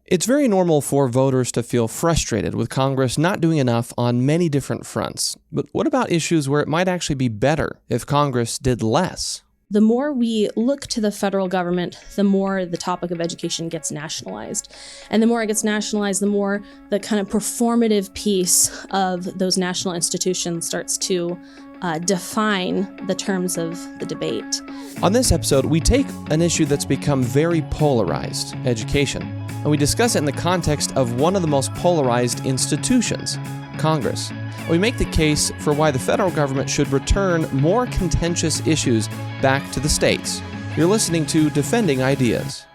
It's very normal for voters to feel frustrated with Congress not doing enough on many different fronts. But what about issues where it might actually be better if Congress did less? The more we look to the federal government, the more the topic of education gets nationalized. And the more it gets nationalized, the more the kind of performative piece of those national institutions starts to define the terms of the debate. On this episode, we take an issue that's become very polarized, education, and we discuss it in the context of one of the most polarized institutions, Congress. We make the case for why the federal government should return more contentious issues back to the states. You're listening to Defending Ideas.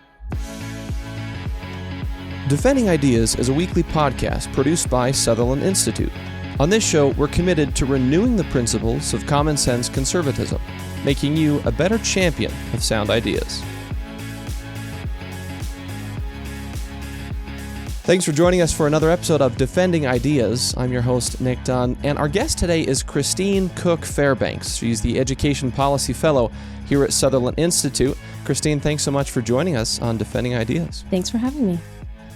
Defending Ideas is a weekly podcast produced by Sutherland Institute. On this show, we're committed to renewing the principles of common sense conservatism, making you a better champion of sound ideas. Thanks for joining us for another episode of Defending Ideas. I'm your host, Nick Dunn, and our guest today is Christine Cooke Fairbanks. She's the Education Policy Fellow here at Sutherland Institute. Christine, thanks so much for joining us on Defending Ideas. Thanks for having me.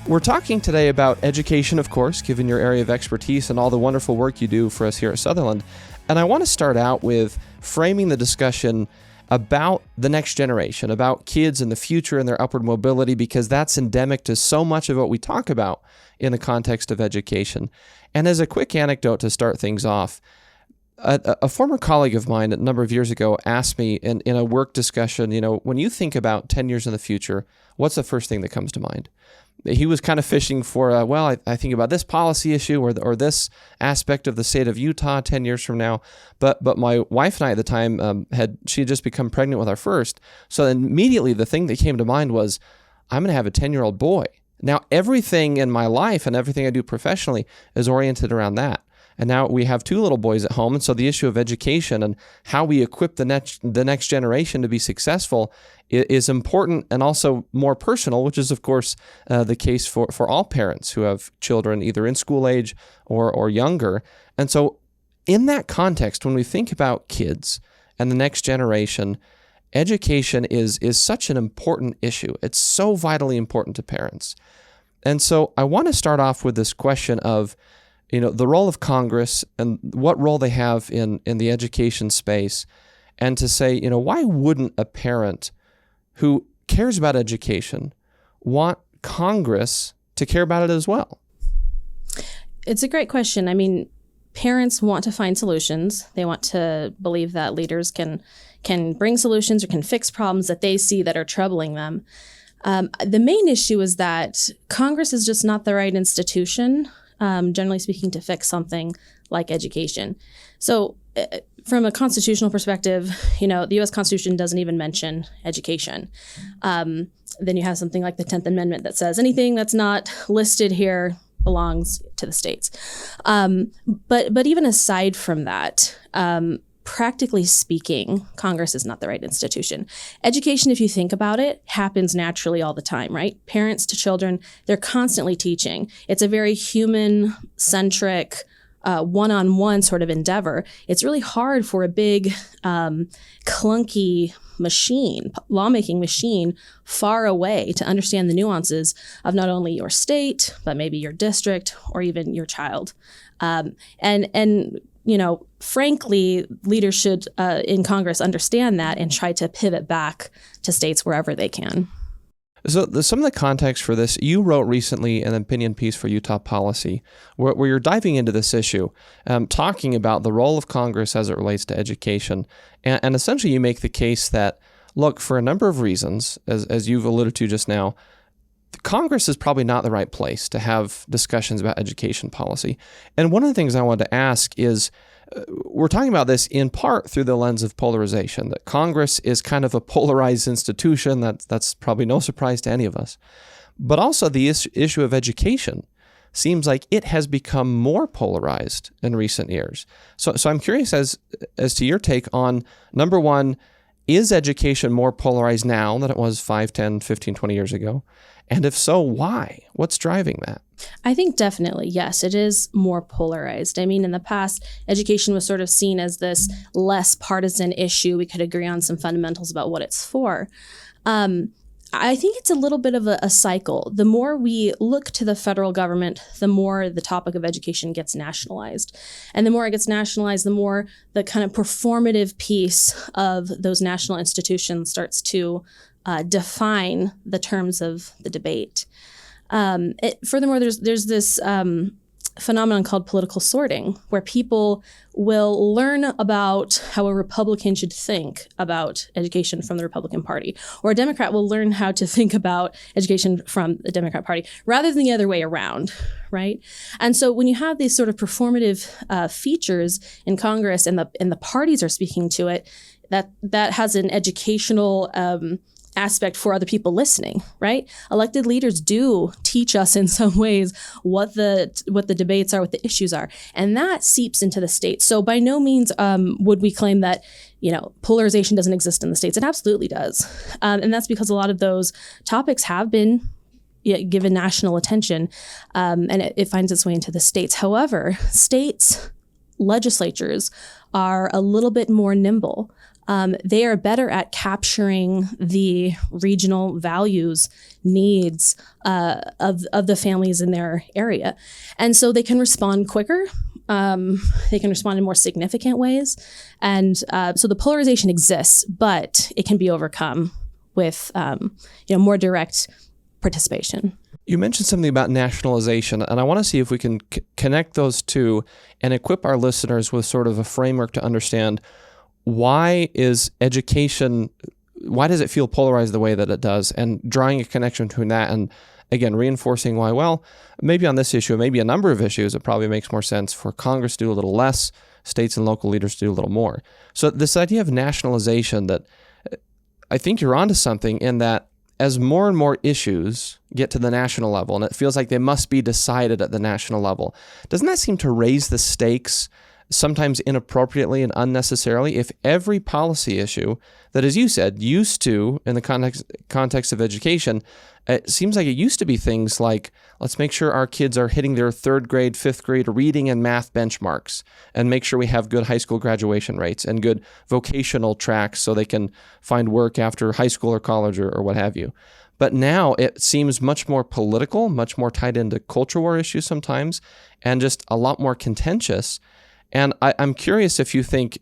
We're talking today about education, of course, given your area of expertise and all the wonderful work you do for us here at Sutherland. And I want to start out with framing the discussion about the next generation, about kids and the future and their upward mobility, because that's endemic to so much of what we talk about in the context of education. And as a quick anecdote to start things off, a former colleague of mine a number of years ago asked me in a work discussion, when you think about 10 years in the future, what's the first thing that comes to mind? He was kind of fishing for, I think about this policy issue or this aspect of the state of Utah 10 years from now. But my wife and I at the time, she had just become pregnant with our first. So immediately the thing that came to mind was, I'm going to have a 10-year-old boy. Now, everything in my life and everything I do professionally is oriented around that. And now we have two little boys at home. And so the issue of education and how we equip the next generation to be successful is important and also more personal, which is, of course, the case for all parents who have children either in school age or younger. And so in that context, when we think about kids and the next generation, education is such an important issue. It's so vitally important to parents. And so I want to start off with this question of, the role of Congress and what role they have in the education space, and to say, why wouldn't a parent who cares about education want Congress to care about it as well? It's a great question. I mean, parents want to find solutions. They want to believe that leaders can bring solutions or can fix problems that they see that are troubling them. The main issue is that Congress is just not the right institution, generally speaking, to fix something like education. So from a constitutional perspective, the U.S. Constitution doesn't even mention education. Then you have something like the 10th Amendment that says anything that's not listed here belongs to the states. But even aside from that, practically speaking, Congress is not the right institution. Education, if you think about it, happens naturally all the time, right? Parents to children, they're constantly teaching. It's a very human-centric, one-on-one sort of endeavor. It's really hard for a big, clunky machine, lawmaking machine, far away to understand the nuances of not only your state, but maybe your district or even your child. Frankly, leaders should in Congress understand that and try to pivot back to states wherever they can. So some of the context for this, you wrote recently an opinion piece for Utah Policy where you're diving into this issue, talking about the role of Congress as it relates to education. And essentially you make the case that, look, for a number of reasons, as you've alluded to just now, Congress is probably not the right place to have discussions about education policy. And one of the things I wanted to ask is, we're talking about this in part through the lens of polarization, that Congress is kind of a polarized institution. That's probably no surprise to any of us. But also the issue of education seems like it has become more polarized in recent years. So I'm curious as to your take on, number one, is education more polarized now than it was 5, 10, 15, 20 years ago? And if so, why? What's driving that? I think definitely, yes, it is more polarized. I mean, in the past, education was sort of seen as this less partisan issue. We could agree on some fundamentals about what it's for. I think it's a little bit of a cycle. The more we look to the federal government, the more the topic of education gets nationalized. And the more it gets nationalized, the more the kind of performative piece of those national institutions starts to define the terms of the debate. Furthermore, there's this phenomenon called political sorting, where people will learn about how a Republican should think about education from the Republican Party, or a Democrat will learn how to think about education from the Democrat Party, rather than the other way around, right? And so when you have these sort of performative features in Congress, and the parties are speaking to it, that has an educational aspect for other people listening, right? Elected leaders do teach us in some ways what the debates are, what the issues are, and that seeps into the states. So by no means would we claim that polarization doesn't exist in the states. It absolutely does, and that's because a lot of those topics have been given national attention, and it finds its way into the states. However, states legislatures are a little bit more nimble. They are better at capturing the regional values, needs of the families in their area. And so they can respond quicker. They can respond in more significant ways. And so the polarization exists, but it can be overcome with more direct participation. You mentioned something about nationalization, and I want to see if we can connect those two and equip our listeners with sort of a framework to understand why does it feel polarized the way that it does, and drawing a connection between that and, again, reinforcing why, well, maybe on this issue, maybe a number of issues, it probably makes more sense for Congress to do a little less, states and local leaders to do a little more. So this idea of nationalization, that I think you're onto something in that as more and more issues get to the national level, and it feels like they must be decided at the national level, doesn't that seem to raise the stakes sometimes inappropriately and unnecessarily? If every policy issue that, as you said, used to, in the context of education, it seems like it used to be things like, let's make sure our kids are hitting their 3rd grade, 5th grade reading and math benchmarks, and make sure we have good high school graduation rates and good vocational tracks so they can find work after high school or college or what have you. But now it seems much more political, much more tied into culture war issues sometimes, and just a lot more contentious. And I'm curious if you think,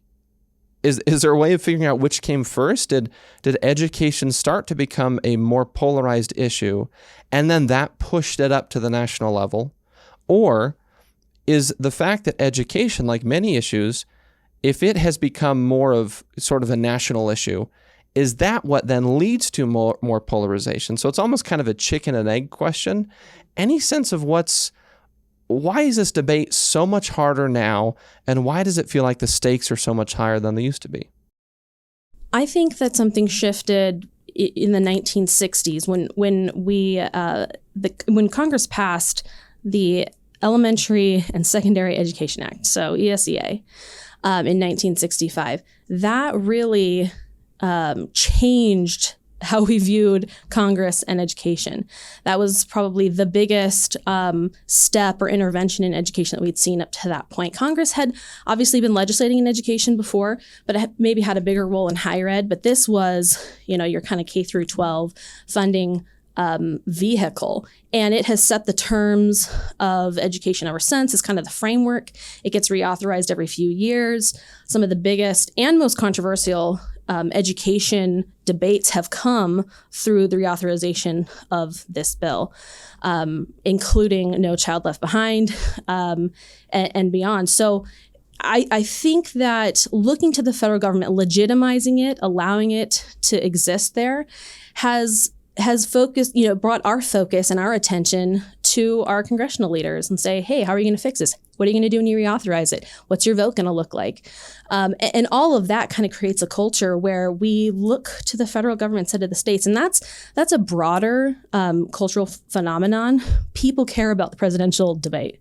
is there a way of figuring out which came first? Did education start to become a more polarized issue, and then that pushed it up to the national level? Or is the fact that education, like many issues, if it has become more of sort of a national issue, is that what then leads to more polarization? So it's almost kind of a chicken and egg question. Any sense of why is this debate so much harder now, and why does it feel like the stakes are so much higher than they used to be? I think that something shifted in the 1960s when Congress passed the Elementary and Secondary Education Act, so ESEA, in 1965. That really changed how we viewed Congress and education. That was probably the biggest step or intervention in education that we'd seen up to that point. Congress had obviously been legislating in education before, but it maybe had a bigger role in higher ed. But this was, your kind of K through 12 funding vehicle. And it has set the terms of education ever since. It's kind of the framework. It gets reauthorized every few years. Some of the biggest and most controversial education debates have come through the reauthorization of this bill, including No Child Left Behind and beyond. So I think that looking to the federal government, legitimizing it, allowing it to exist there, has focused, brought our focus and our attention to our congressional leaders and say, hey, how are you going to fix this? What are you going to do when you reauthorize it? What's your vote going to look like? And all of that kind of creates a culture where we look to the federal government instead of the states. And that's a broader cultural phenomenon. People care about the presidential debate.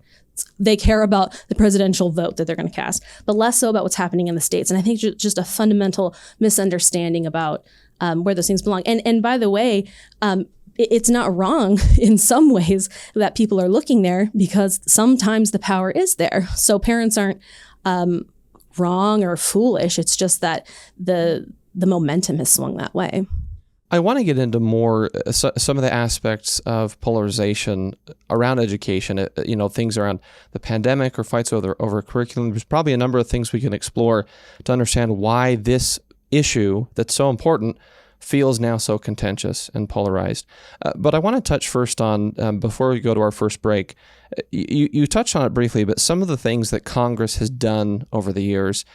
They care about the presidential vote that they're going to cast, but less so about what's happening in the states. And I think just a fundamental misunderstanding about where those things belong. And by the way, it's not wrong in some ways that people are looking there, because sometimes the power is there. So parents aren't wrong or foolish. It's just that the momentum has swung that way. I want to get into more some of the aspects of polarization around education. Things around the pandemic or fights over curriculum. There's probably a number of things we can explore to understand why this issue that's so important feels now so contentious and polarized. But I want to touch first on, before we go to our first break, you touched on it briefly, but some of the things that Congress has done over the years.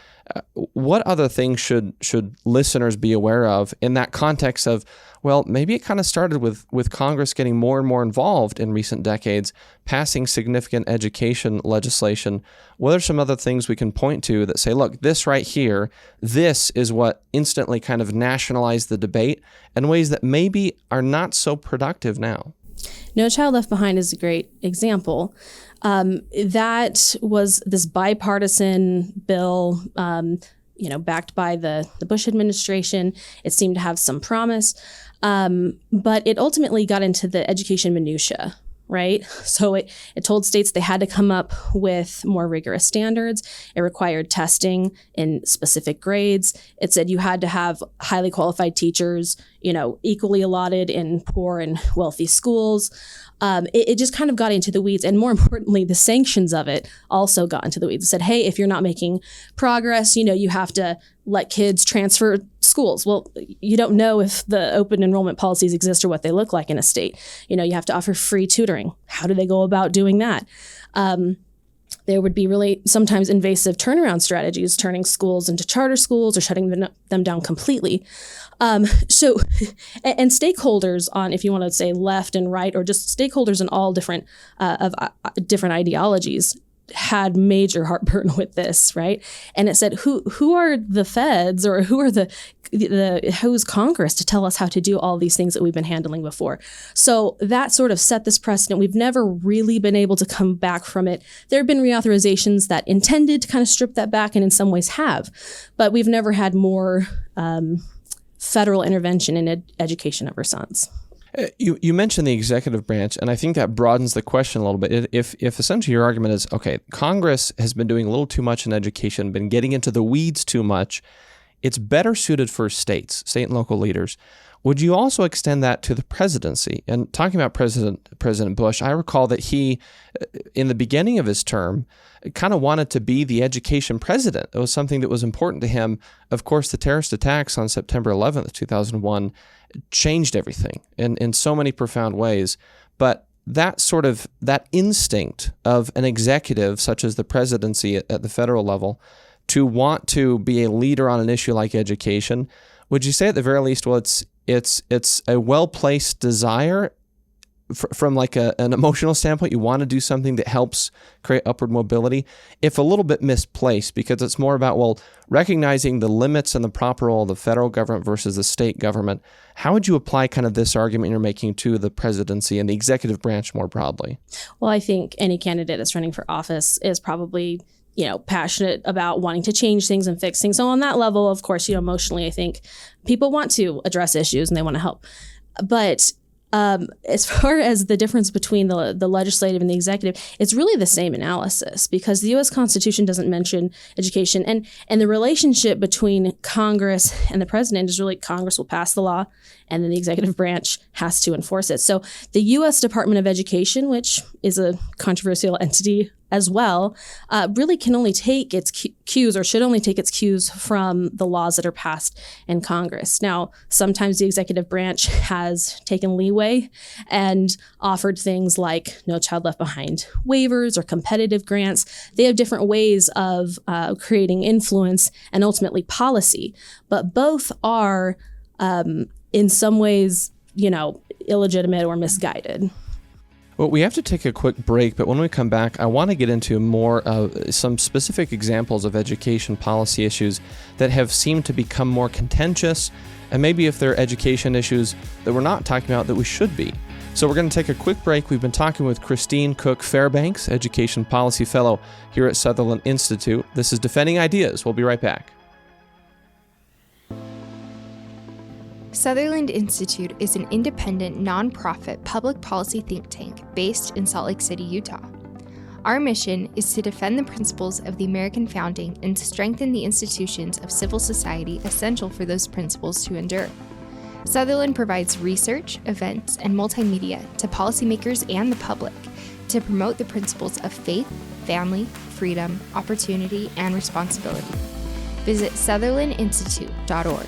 What other things should listeners be aware of in that context of, well, maybe it kind of started with Congress getting more and more involved in recent decades, passing significant education legislation. What are some other things we can point to that say, look, this right here, this is what instantly kind of nationalized the debate in ways that maybe are not so productive now? No Child Left Behind is a great example. That was this bipartisan bill, backed by the Bush administration. It seemed to have some promise, but it ultimately got into the education minutia, right? So it told states they had to come up with more rigorous standards. It required testing in specific grades. It said you had to have highly qualified teachers, equally allotted in poor and wealthy schools. It just kind of got into the weeds. And more importantly, the sanctions of it also got into the weeds. It said, hey, if you're not making progress, you have to let kids transfer schools. Well, you don't know if the open enrollment policies exist or what they look like in a state. You have to offer free tutoring. How do they go about doing that? There would be really sometimes invasive turnaround strategies, turning schools into charter schools or shutting them down completely. And stakeholders on, if you want to say left and right, or just stakeholders in all different ideologies, had major heartburn with this, right? And it said, who are the feds, or who are who's Congress to tell us how to do all these things that we've been handling before? So that sort of set this precedent. We've never really been able to come back from it. There have been reauthorizations that intended to kind of strip that back, and in some ways have, but we've never had more federal intervention in education ever since. You mentioned the executive branch, and I think that broadens the question a little bit. If essentially your argument is, okay, Congress has been doing a little too much in education, been getting into the weeds too much, it's better suited for state and local leaders. Would you also extend that to the presidency? And talking about President Bush, I recall that he, in the beginning of his term, kind of wanted to be the education president. It was something that was important to him. Of course, the terrorist attacks on September 11th, 2001, changed everything in so many profound ways. But that instinct of an executive, such as the presidency at the federal level, to want to be a leader on an issue like education, would you say at the very least, well, it's a well-placed desire from like an emotional standpoint? You want to do something that helps create upward mobility, if a little bit misplaced, because it's more about, well, recognizing the limits and the proper role of the federal government versus the state government. How would you apply kind of this argument you're making to the presidency and the executive branch more broadly? Well, I think any candidate that's running for office is probably passionate about wanting to change things and fix things. So on that level, of course, emotionally, I think people want to address issues and they want to help. But as far as the difference between the legislative and the executive, it's really the same analysis, because the U.S. Constitution doesn't mention education. And the relationship between Congress and the president is really Congress will pass the law, and then the executive branch has to enforce it. So the U.S. Department of Education, which is a controversial entity as well, really can only take its cues, or should only take its cues, from the laws that are passed in Congress. Now, sometimes the executive branch has taken leeway and offered things like No Child Left Behind waivers or competitive grants. They have different ways of creating influence and ultimately policy, but both are in some ways, illegitimate or misguided. Well, we have to take a quick break, but when we come back, I want to get into more some specific examples of education policy issues that have seemed to become more contentious, and maybe if they're education issues that we're not talking about that we should be. So we're going to take a quick break. We've been talking with Christine Cooke Fairbanks, Education Policy Fellow here at Sutherland Institute. This is Defending Ideas. We'll be right back. Sutherland Institute is an independent, nonprofit public policy think tank based in Salt Lake City, Utah. Our mission is to defend the principles of the American founding and strengthen the institutions of civil society essential for those principles to endure. Sutherland provides research, events, and multimedia to policymakers and the public to promote the principles of faith, family, freedom, opportunity, and responsibility. Visit sutherlandinstitute.org.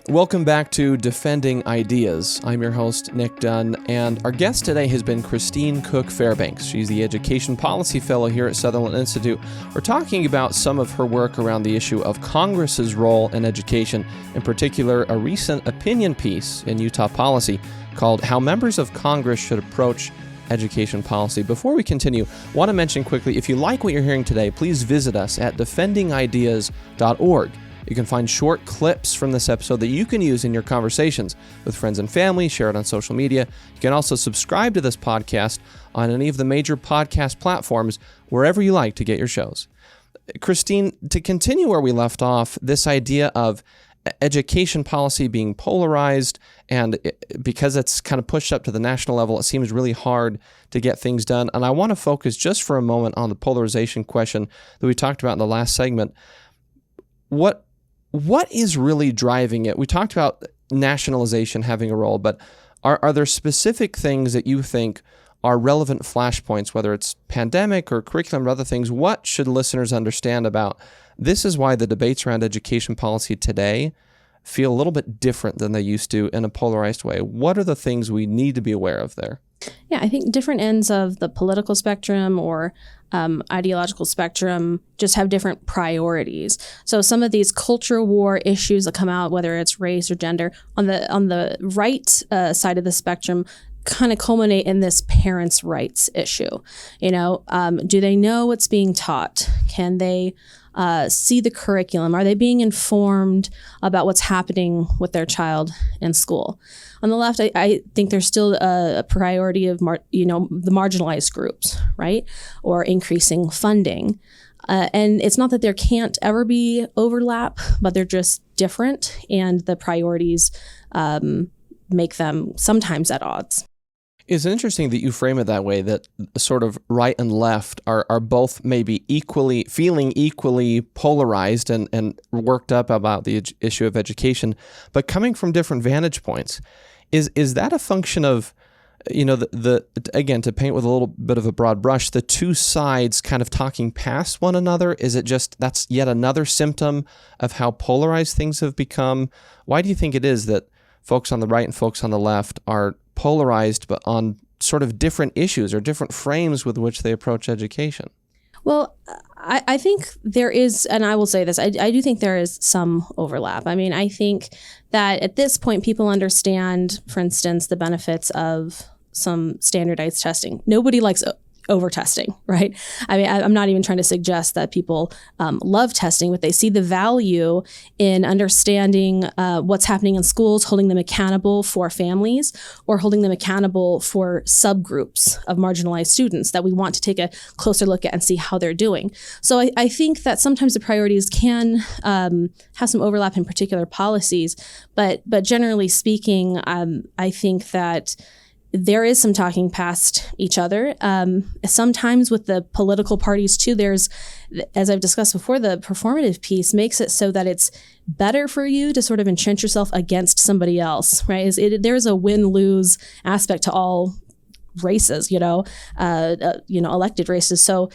Welcome back to Defending Ideas. I'm your host, Nick Dunn, and our guest today has been Christine Cooke Fairbanks. She's the Education Policy Fellow here at Sutherland Institute. We're talking about some of her work around the issue of Congress's role in education, in particular a recent opinion piece in Utah Policy called How Members of Congress Should Approach Education Policy. Before we continue, I want to mention quickly, if you like what you're hearing today, please visit us at defendingideas.org. You can find short clips from this episode that you can use in your conversations with friends and family, share it on social media. You can also subscribe to this podcast on any of the major podcast platforms, wherever you like to get your shows. Christine, to continue where we left off, this idea of education policy being polarized, and because it's kind of pushed up to the national level, it seems really hard to get things done. And I want to focus just for a moment on the polarization question that we talked about in the last segment. What is really driving it? We talked about nationalization having a role, but are there specific things that you think are relevant flashpoints, whether it's pandemic or curriculum or other things? What should listeners understand about this is why the debates around education policy today feel a little bit different than they used to in a polarized way? What are the things we need to be aware of there? Yeah, I think different ends of the political spectrum or ideological spectrum just have different priorities. So some of these culture war issues that come out, whether it's race or gender, on the right side of the spectrum, kind of culminate in this parents' rights issue. Do they know what's being taught? Can they see the curriculum? Are they being informed about what's happening with their child in school? On the left, I think there's still a priority of the marginalized groups, right? Or increasing funding. And it's not that there can't ever be overlap, but they're just different, and the priorities make them sometimes at odds. It's interesting that you frame it that way, that sort of right and left are both maybe feeling equally polarized and worked up about the issue of education, but coming from different vantage points. Is that a function of, again, to paint with a little bit of a broad brush, the two sides kind of talking past one another? Is it just that's yet another symptom of how polarized things have become? Why do you think it is that folks on the right and folks on the left are polarized, but on sort of different issues or different frames with which they approach education? Well, I think there is, and I will say this, I do think there is some overlap. I mean, I think that at this point, people understand, for instance, the benefits of some standardized testing. Nobody likes over-testing, right? I mean, I'm not even trying to suggest that people love testing, but they see the value in understanding what's happening in schools, holding them accountable for families, or holding them accountable for subgroups of marginalized students that we want to take a closer look at and see how they're doing. So I think that sometimes the priorities can have some overlap in particular policies, but generally speaking, I think that there is some talking past each other. Sometimes with the political parties too, there's, as I've discussed before, the performative piece makes it so that it's better for you to sort of entrench yourself against somebody else, right? There's a win-lose aspect to all races, elected races. So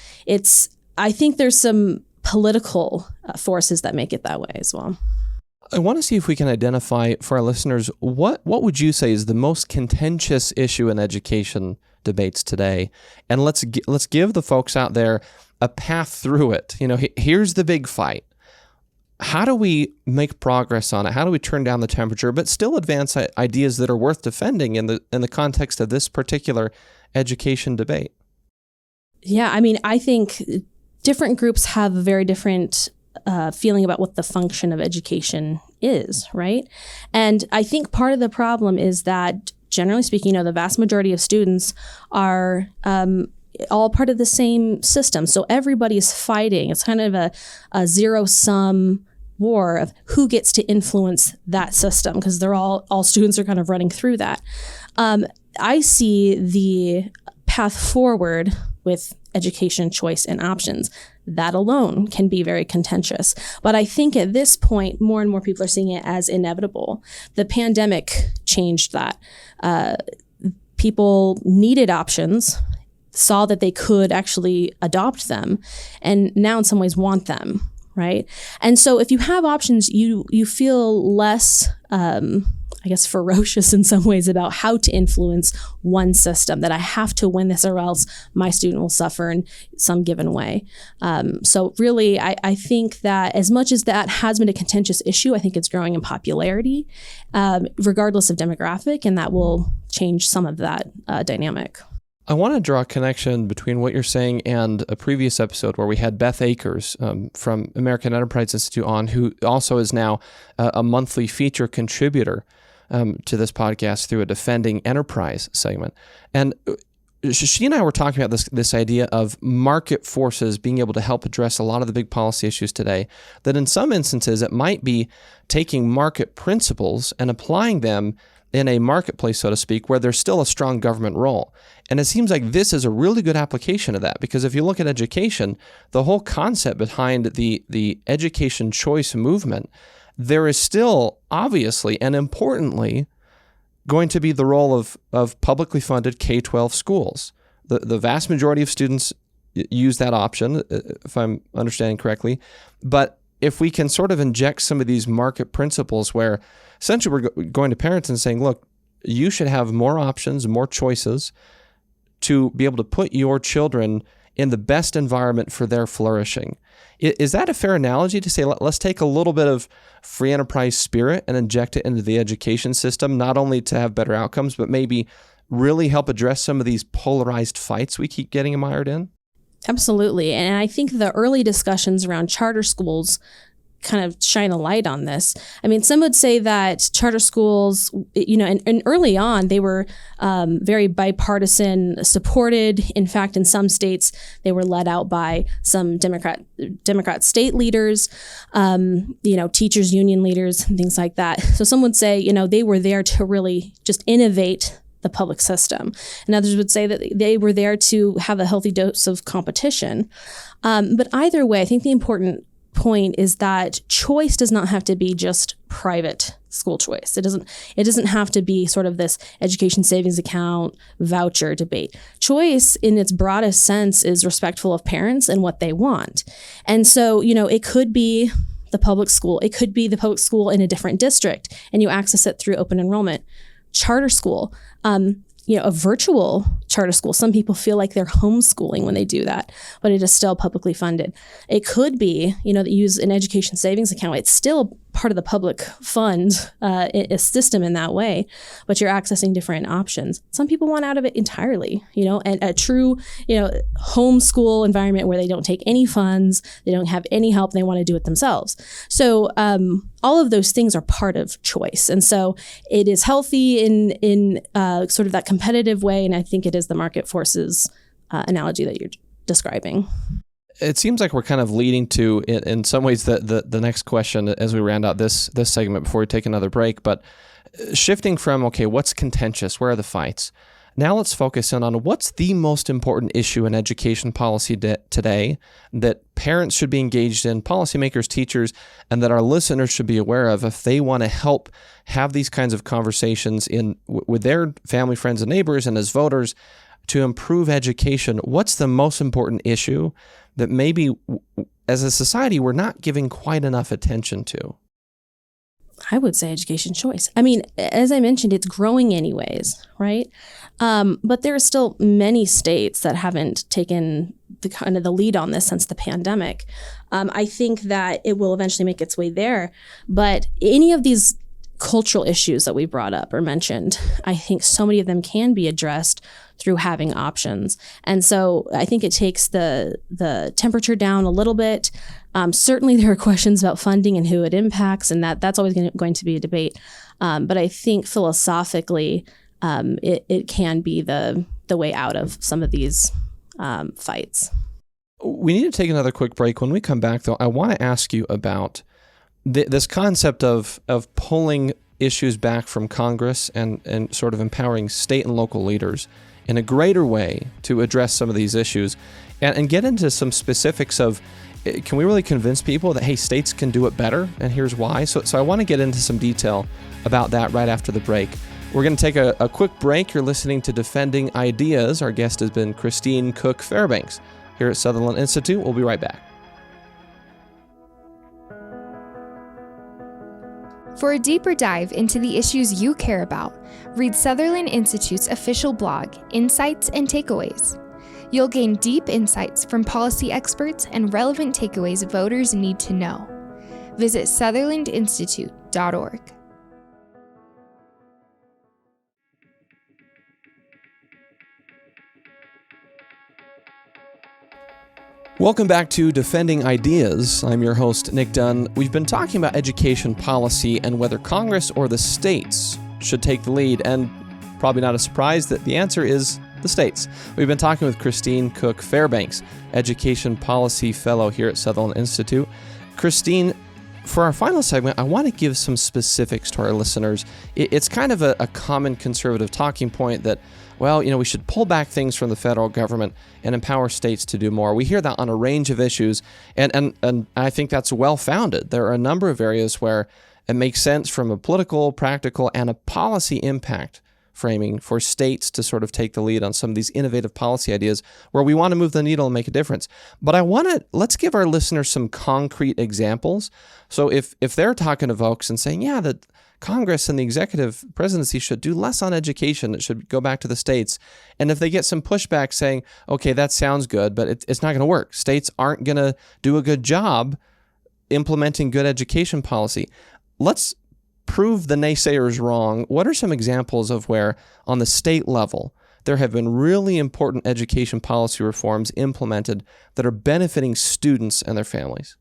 I think there's some political forces that make it that way as well. I want to see if we can identify for our listeners, what would you say is the most contentious issue in education debates today? And let's give the folks out there a path through it. Here's the big fight. How do we make progress on it? How do we turn down the temperature, but still advance ideas that are worth defending in the context of this particular education debate? Yeah, I mean, I think different groups have a very different feeling about what the function of education is, right? And I think part of the problem is that, generally speaking, the vast majority of students are all part of the same system. So everybody's fighting. It's kind of a zero-sum war of who gets to influence that system, because they're all students are kind of running through that. I see the path forward with education choice and options. That alone can be very contentious. But I think at this point, more and more people are seeing it as inevitable. The pandemic changed that. People needed options, saw that they could actually adopt them, and now in some ways want them, right? And so if you have options, you feel less, I guess, ferocious in some ways about how to influence one system, that I have to win this or else my student will suffer in some given way. So really, I think that as much as that has been a contentious issue, I think it's growing in popularity, regardless of demographic, and that will change some of that dynamic. I want to draw a connection between what you're saying and a previous episode where we had Beth Akers from American Enterprise Institute on, who also is now a monthly feature contributor to this podcast through a Defending Enterprise segment. And she and I were talking about this idea of market forces being able to help address a lot of the big policy issues today, that in some instances it might be taking market principles and applying them in a marketplace, so to speak, where there's still a strong government role. And it seems like this is a really good application of that, because if you look at education, the whole concept behind the education choice movement, there is still obviously and importantly going to be the role of publicly funded K-12 schools. The vast majority of students use that option, if I'm understanding correctly. But if we can sort of inject some of these market principles where essentially we're going to parents and saying, look, you should have more options, more choices to be able to put your children in the best environment for their flourishing. Is that a fair analogy to say, let's take a little bit of free enterprise spirit and inject it into the education system, not only to have better outcomes, but maybe really help address some of these polarized fights we keep getting mired in? Absolutely. And I think the early discussions around charter schools kind of shine a light on this. I mean, some would say that charter schools, and early on, they were very bipartisan supported. In fact, in some states, they were led out by some Democrat state leaders, teachers union leaders, and things like that. So some would say, they were there to really just innovate the public system. And others would say that they were there to have a healthy dose of competition. But either way, I think the important point is that choice does not have to be just private school choice. It doesn't have to be sort of this education savings account voucher debate. Choice in its broadest sense is respectful of parents and what they want. And so, it could be the public school. It could be the public school in a different district and you access it through open enrollment. Charter school, a virtual charter school. Some people feel like they're homeschooling when they do that, but it is still publicly funded. It could be, that you use an education savings account. It's still part of the public fund a system in that way, but you're accessing different options. Some people want out of it entirely, and a true, homeschool environment where they don't take any funds, they don't have any help, they want to do it themselves. So all of those things are part of choice. And so it is healthy in sort of that competitive way, and I think it is the market forces analogy that you're describing. It seems like we're kind of leading to, in some ways, the next question as we round out this segment before we take another break. But shifting from, okay, what's contentious? Where are the fights? Now let's focus in on what's the most important issue in education policy today that parents should be engaged in, policymakers, teachers, and that our listeners should be aware of if they want to help have these kinds of conversations with their family, friends, and neighbors, and as voters to improve education. What's the most important issue that maybe as a society we're not giving quite enough attention to? I would say education choice. I mean, as I mentioned, it's growing anyways, right? But there are still many states that haven't taken the lead on this since the pandemic. I think that it will eventually make its way there. But any of these cultural issues that we brought up or mentioned, I think so many of them can be addressed through having options. And so I think it takes the temperature down a little bit. Certainly there are questions about funding and who it impacts, and that's always going to be a debate. But I think philosophically, it can be the way out of some of these fights. We need to take another quick break. When we come back, though, I want to ask you about this concept of pulling issues back from Congress and sort of empowering state and local leaders in a greater way to address some of these issues and get into some specifics of, can we really convince people that, hey, states can do it better, and here's why? So I want to get into some detail about that right after the break. We're going to take a quick break. You're listening to Defending Ideas. Our guest has been Christine Cooke Fairbanks here at Sutherland Institute. We'll be right back. For a deeper dive into the issues you care about, read Sutherland Institute's official blog, Insights and Takeaways. You'll gain deep insights from policy experts and relevant takeaways voters need to know. Visit sutherlandinstitute.org. Welcome back to Defending Ideas. I'm your host, Nick Dunn. We've been talking about education policy and whether Congress or the states should take the lead, and probably not a surprise that the answer is the states. We've been talking with Christine Cooke Fairbanks, Education Policy Fellow here at Sutherland Institute. Christine, for our final segment, I want to give some specifics to our listeners. It's kind of a common conservative talking point that, well, we should pull back things from the federal government and empower states to do more. We hear that on a range of issues, and I think that's well-founded. There are a number of areas where it makes sense from a political, practical, and a policy impact framing for states to sort of take the lead on some of these innovative policy ideas where we want to move the needle and make a difference. But let's give our listeners some concrete examples. So if they're talking to folks and saying, yeah, that Congress and the executive presidency should do less on education, it should go back to the states. And if they get some pushback saying, okay, that sounds good, but it's not going to work. States aren't going to do a good job implementing good education policy. Let's prove the naysayers wrong. What are some examples of where, on the state level, there have been really important education policy reforms implemented that are benefiting students and their families?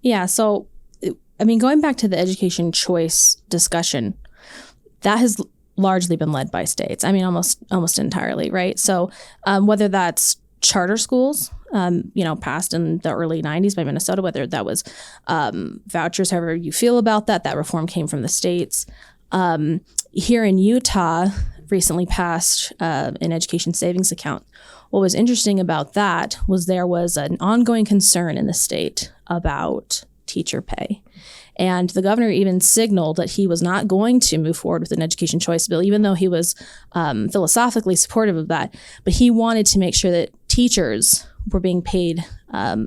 Yeah, so, going back to the education choice discussion, that has largely been led by states. Almost entirely, right? So whether that's charter schools, passed in the early 90s by Minnesota, whether that was vouchers, however you feel about that reform came from the states. Here in Utah, recently passed an education savings account. What was interesting about that was there was an ongoing concern in the state about teacher pay. And the governor even signaled that he was not going to move forward with an education choice bill, even though he was philosophically supportive of that. But he wanted to make sure that teachers were being paid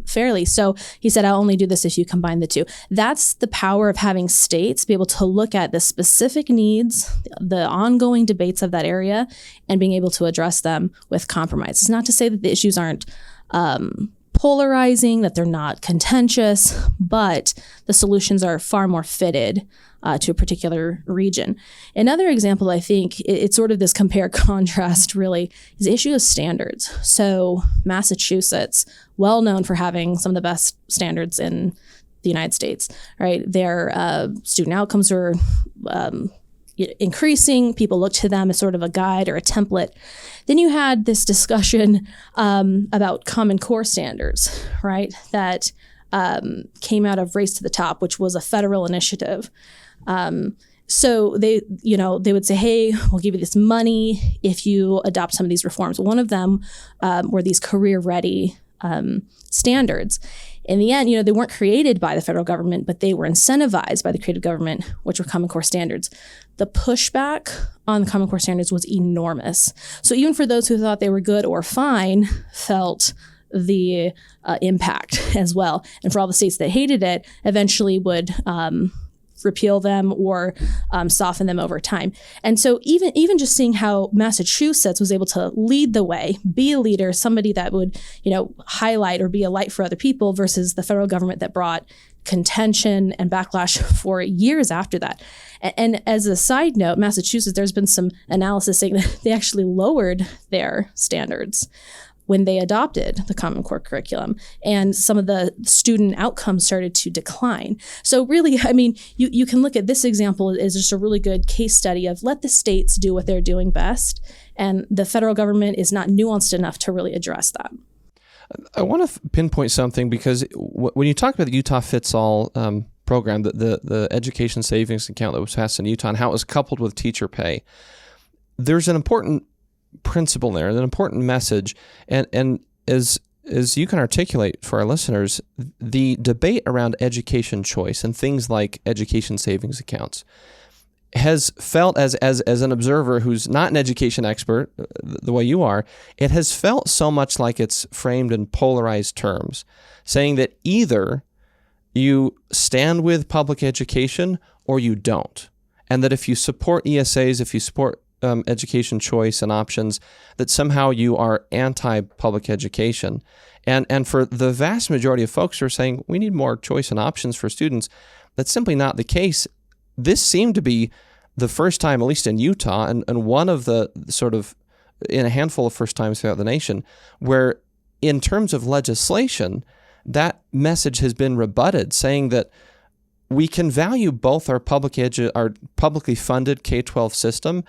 fairly. So he said, I'll only do this if you combine the two. That's the power of having states be able to look at the specific needs, the ongoing debates of that area, and being able to address them with compromise. It's not to say that the issues aren't polarizing, that they're not contentious, but the solutions are far more fitted to a particular region. Another example, I think, it's sort of this compare-contrast really, is the issue of standards. So Massachusetts, well known for having some of the best standards in the United States, right? Their student outcomes are increasing. People look to them as sort of a guide or a template. Then you had this discussion about Common Core standards, right? That came out of Race to the Top, which was a federal initiative. So they would say, hey, we'll give you this money if you adopt some of these reforms. One of them were these career-ready standards. In the end, they weren't created by the federal government, but they were incentivized by the creative government, which were Common Core standards. The pushback on the Common Core standards was enormous. So even for those who thought they were good or fine, felt the impact as well. And for all the states that hated it, eventually would repeal them or soften them over time. And so even just seeing how Massachusetts was able to lead the way, be a leader, somebody that would, highlight or be a light for other people versus the federal government that brought contention and backlash for years after that. And as a side note, Massachusetts, there's been some analysis saying that they actually lowered their standards when they adopted the Common Core curriculum, and some of the student outcomes started to decline. So really, you can look at this example as just a really good case study of let the states do what they're doing best, and the federal government is not nuanced enough to really address that. I want to pinpoint something, because when you talk about the Utah Fits All program, the education savings account that was passed in Utah and how it was coupled with teacher pay, there's an important principle there, an important message. And as you can articulate for our listeners, the debate around education choice and things like education savings accounts has felt, as an observer who's not an education expert the way you are, it has felt so much like it's framed in polarized terms, saying that either you stand with public education or you don't. And that if you support ESAs, if you support education choice and options, that somehow you are anti-public education. And for the vast majority of folks who are saying we need more choice and options for students, that's simply not the case. This seemed to be the first time, at least in Utah, and one of the sort of, in a handful of first times throughout the nation, where in terms of legislation, that message has been rebutted, saying that we can value both our publicly funded K-12 system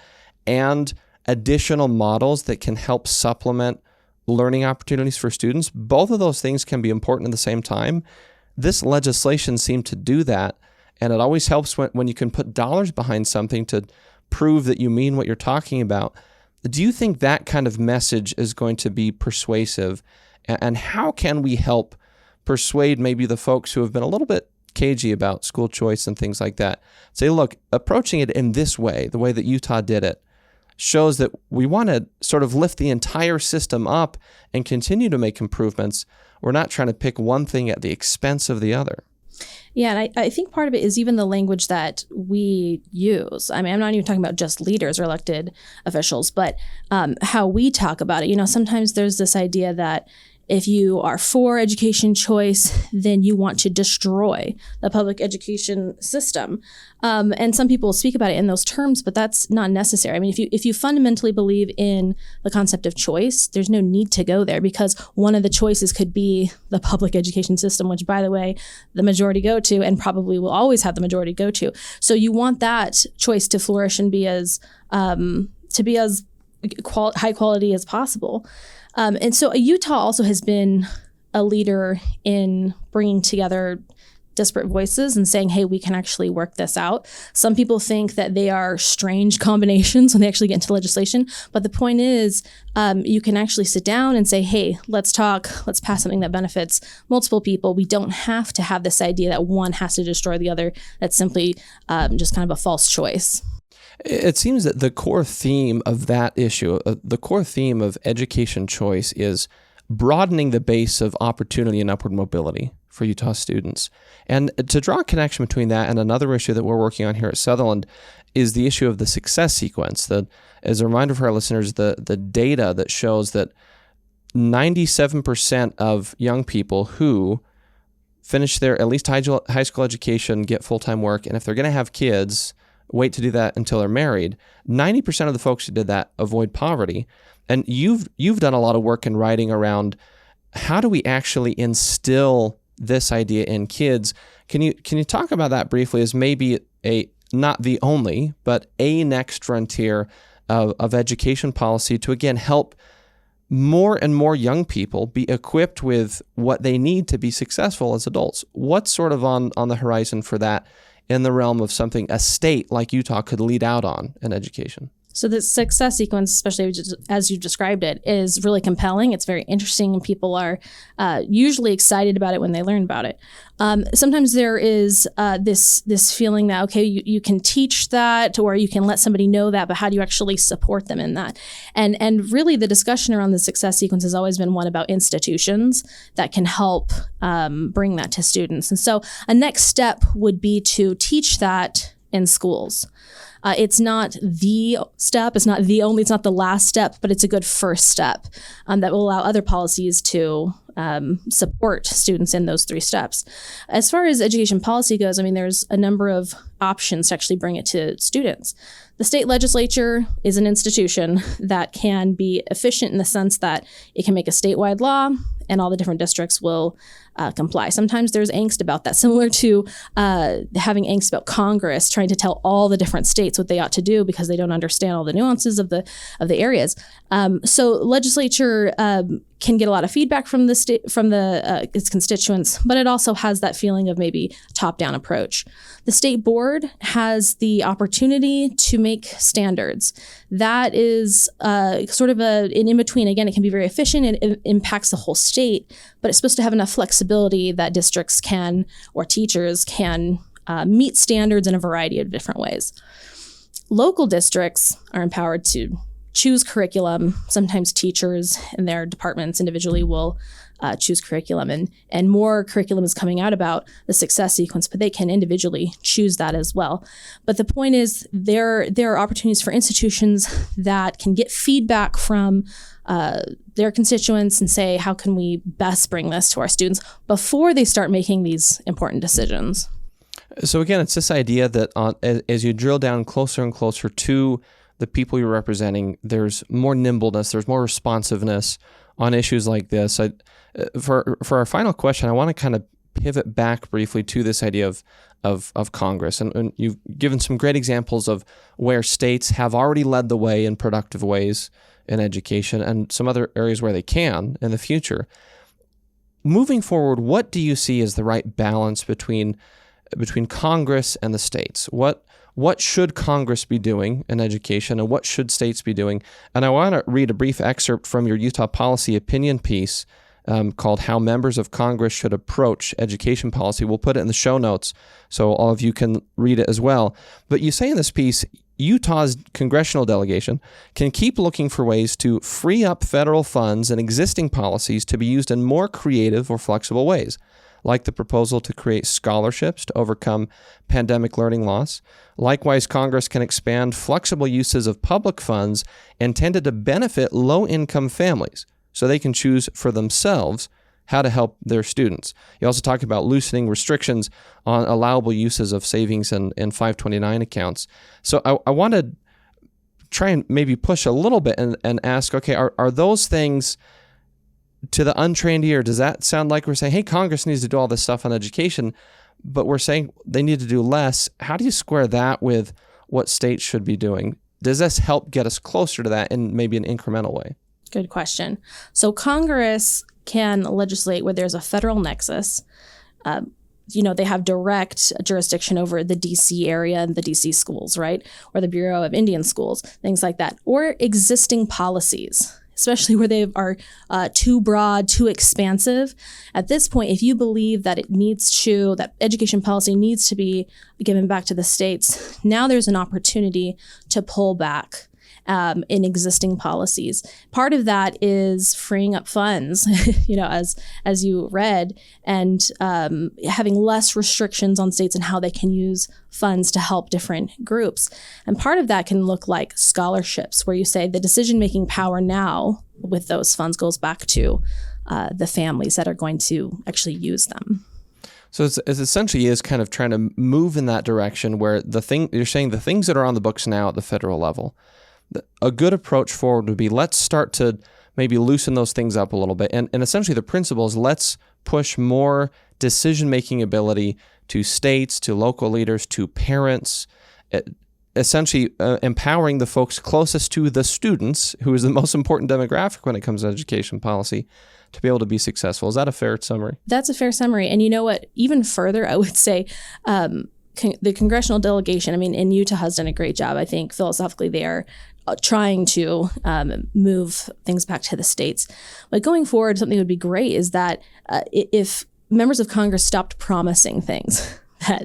and additional models that can help supplement learning opportunities for students. Both of those things can be important at the same time. This legislation seemed to do that, and it always helps when you can put dollars behind something to prove that you mean what you're talking about. Do you think that kind of message is going to be persuasive? And how can we help persuade maybe the folks who have been a little bit cagey about school choice and things like that? Say, look, approaching it in this way, the way that Utah did it, shows that we want to sort of lift the entire system up and continue to make improvements. We're not trying to pick one thing at the expense of the other. Yeah, and I think part of it is even the language that we use. I mean, I'm not even talking about just leaders or elected officials, but how we talk about it. You know, sometimes there's this idea that if you are for education choice, then you want to destroy the public education system. And some people speak about it in those terms, but that's not necessary. I mean, if you fundamentally believe in the concept of choice, there's no need to go there, because one of the choices could be the public education system, which, by the way, the majority go to and probably will always have the majority go to. So you want that choice to flourish and be as high quality as possible. And so Utah also has been a leader in bringing together disparate voices and saying, hey, we can actually work this out. Some people think that they are strange combinations when they actually get into legislation. But the point is, you can actually sit down and say, hey, let's talk. Let's pass something that benefits multiple people. We don't have to have this idea that one has to destroy the other. That's simply just kind of a false choice. It seems that the core theme of that issue, the core theme of education choice, is broadening the base of opportunity and upward mobility for Utah students. And to draw a connection between that and another issue that we're working on here at Sutherland is the issue of the success sequence. As a reminder for our listeners, the data that shows that 97% of young people who finish their at least high school education get full-time work, and if they're going to have kids, wait to do that until they're married. 90% of the folks who did that avoid poverty. And you've done a lot of work in writing around how do we actually instill this idea in kids. Can you talk about that briefly as maybe not the only, but a next frontier of education policy to, again, help more and more young people be equipped with what they need to be successful as adults? What's sort of on the horizon for that in the realm of something a state like Utah could lead out on in education? So the success sequence, especially as you described it, is really compelling. It's very interesting, and people are usually excited about it when they learn about it. Sometimes there is this feeling that, okay, you can teach that, or you can let somebody know that, but how do you actually support them in that? And really the discussion around the success sequence has always been one about institutions that can help bring that to students. And so a next step would be to teach that in schools. It's not the step, it's not the last step, but it's a good first step that will allow other policies to support students in those three steps. As far as education policy goes, I mean, there's a number of options to actually bring it to students. The state legislature is an institution that can be efficient in the sense that it can make a statewide law and all the different districts will comply. Sometimes there's angst about that, similar to having angst about Congress trying to tell all the different states what they ought to do because they don't understand all the nuances of the areas. So legislature can get a lot of feedback from the state, from its constituents, but it also has that feeling of maybe top-down approach. The state board has the opportunity to make standards. That is sort of an in-between. Again, it can be very efficient. It impacts the whole state, but it's supposed to have enough flexibility that districts can, or teachers can, meet standards in a variety of different ways. Local districts are empowered to choose curriculum. Sometimes teachers in their departments individually will choose curriculum, and more curriculum is coming out about the success sequence, but they can individually choose that as well. But the point is, there are opportunities for institutions that can get feedback from their constituents and say, how can we best bring this to our students before they start making these important decisions? So again, it's this idea that as you drill down closer and closer to the people you're representing, there's more nimbleness, there's more responsiveness on issues like this. For our final question, I want to kind of pivot back briefly to this idea of Congress. And you've given some great examples of where states have already led the way in productive ways in education, and some other areas where they can in the future. Moving forward, what do you see as the right balance between Congress and the states? What should Congress be doing in education, and what should states be doing? And I want to read a brief excerpt from your Utah Policy opinion piece called How Members of Congress Should Approach Education Policy. We'll put it in the show notes so all of you can read it as well. But you say in this piece, Utah's congressional delegation can keep looking for ways to free up federal funds and existing policies to be used in more creative or flexible ways, like the proposal to create scholarships to overcome pandemic learning loss. Likewise, Congress can expand flexible uses of public funds intended to benefit low-income families so they can choose for themselves how to help their students. You also talk about loosening restrictions on allowable uses of savings and 529 accounts. So I want to try and maybe push a little bit and ask, okay, are those things, to the untrained ear, does that sound like we're saying, hey, Congress needs to do all this stuff on education, but we're saying they need to do less? How do you square that with what states should be doing? Does this help get us closer to that in maybe an incremental way? Good question. So Congress can legislate where there's a federal nexus. They have direct jurisdiction over the D.C. area and the D.C. schools, right? Or the Bureau of Indian Schools, things like that. Or existing policies, especially where they are too broad, too expansive. At this point, if you believe that that education policy needs to be given back to the states, now there's an opportunity to pull back in existing policies. Part of that is freeing up funds, as you read, and having less restrictions on states and how they can use funds to help different groups. And part of that can look like scholarships, where you say the decision-making power now with those funds goes back to the families that are going to actually use them. So it essentially is kind of trying to move in that direction where you're saying the things that are on the books now at the federal level, a good approach forward would be, let's start to maybe loosen those things up a little bit. And essentially the principle is, let's push more decision-making ability to states, to local leaders, to parents, essentially empowering the folks closest to the students, who is the most important demographic when it comes to education policy, to be able to be successful. Is that a fair summary? That's a fair summary. And you know what? Even further, I would say the congressional delegation, and Utah has done a great job. I think philosophically they are trying to move things back to the states. But going forward, something that would be great is that if members of Congress stopped promising things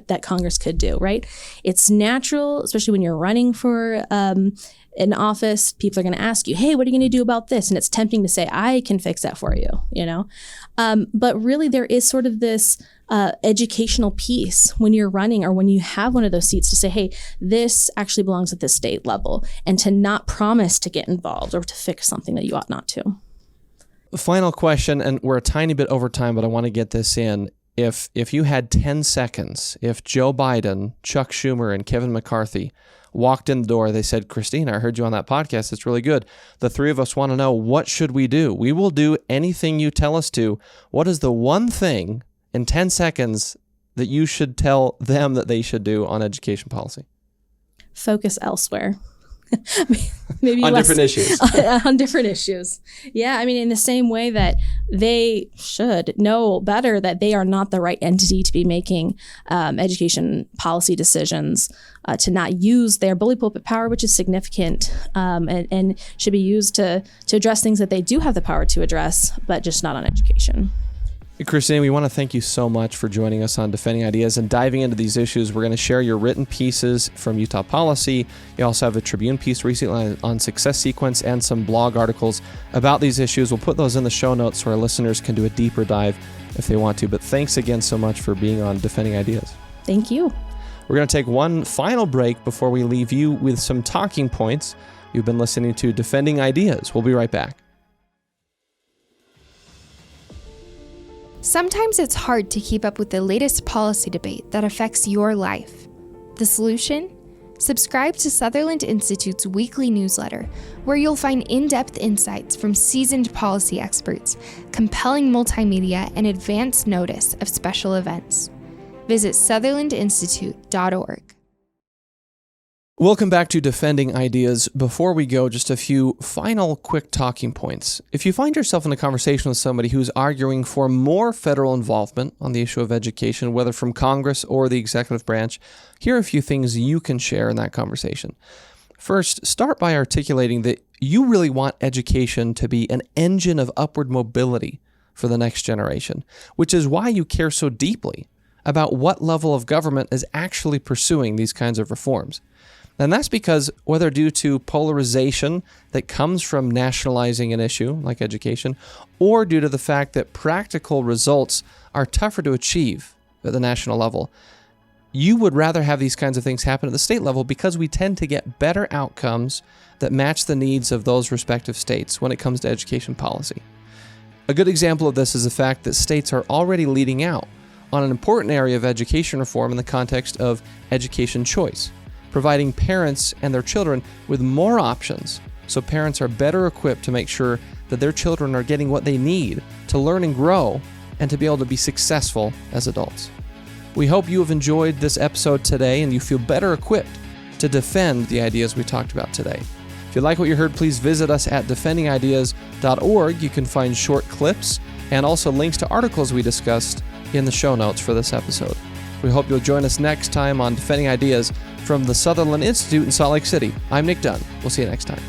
that Congress could do, right? It's natural, especially when you're running for an office, people are going to ask you, hey, what are you going to do about this? And it's tempting to say, I can fix that for you, But really there is sort of this educational piece when you're running, or when you have one of those seats, to say, hey, this actually belongs at the state level, and to not promise to get involved or to fix something that you ought not to. Final question, and we're a tiny bit over time, but I want to get this in. If you had 10 seconds, if Joe Biden, Chuck Schumer, and Kevin McCarthy walked in the door, they said, Christina, I heard you on that podcast. It's really good. The three of us want to know, what should we do? We will do anything you tell us to. What is the one thing in 10 seconds that you should tell them that they should do on education policy? Focus elsewhere. maybe on less, different issues. on different issues. Yeah, I mean, in the same way that they should know better that they are not the right entity to be making education policy decisions, to not use their bully pulpit power, which is significant, and should be used to address things that they do have the power to address, but just not on education. Christine, we want to thank you so much for joining us on Defending Ideas and diving into these issues. We're going to share your written pieces from Utah Policy. You also have a Tribune piece recently on Success Sequence and some blog articles about these issues. We'll put those in the show notes so our listeners can do a deeper dive if they want to. But thanks again so much for being on Defending Ideas. Thank you. We're going to take one final break before we leave you with some talking points. You've been listening to Defending Ideas. We'll be right back. Sometimes it's hard to keep up with the latest policy debate that affects your life. The solution? Subscribe to Sutherland Institute's weekly newsletter, where you'll find in-depth insights from seasoned policy experts, compelling multimedia, and advance notice of special events. Visit sutherlandinstitute.org. Welcome back to Defending Ideas. Before we go, just a few final quick talking points. If you find yourself in a conversation with somebody who's arguing for more federal involvement on the issue of education, whether from Congress or the executive branch, here are a few things you can share in that conversation. First, start by articulating that you really want education to be an engine of upward mobility for the next generation, which is why you care so deeply about what level of government is actually pursuing these kinds of reforms. And that's because whether due to polarization that comes from nationalizing an issue like education, or due to the fact that practical results are tougher to achieve at the national level, you would rather have these kinds of things happen at the state level because we tend to get better outcomes that match the needs of those respective states when it comes to education policy. A good example of this is the fact that states are already leading out on an important area of education reform in the context of education choice, providing parents and their children with more options so parents are better equipped to make sure that their children are getting what they need to learn and grow and to be able to be successful as adults. We hope you have enjoyed this episode today and you feel better equipped to defend the ideas we talked about today. If you like what you heard, please visit us at defendingideas.org. You can find short clips and also links to articles we discussed in the show notes for this episode. We hope you'll join us next time on Defending Ideas from the Sutherland Institute in Salt Lake City. I'm Nick Dunn. We'll see you next time.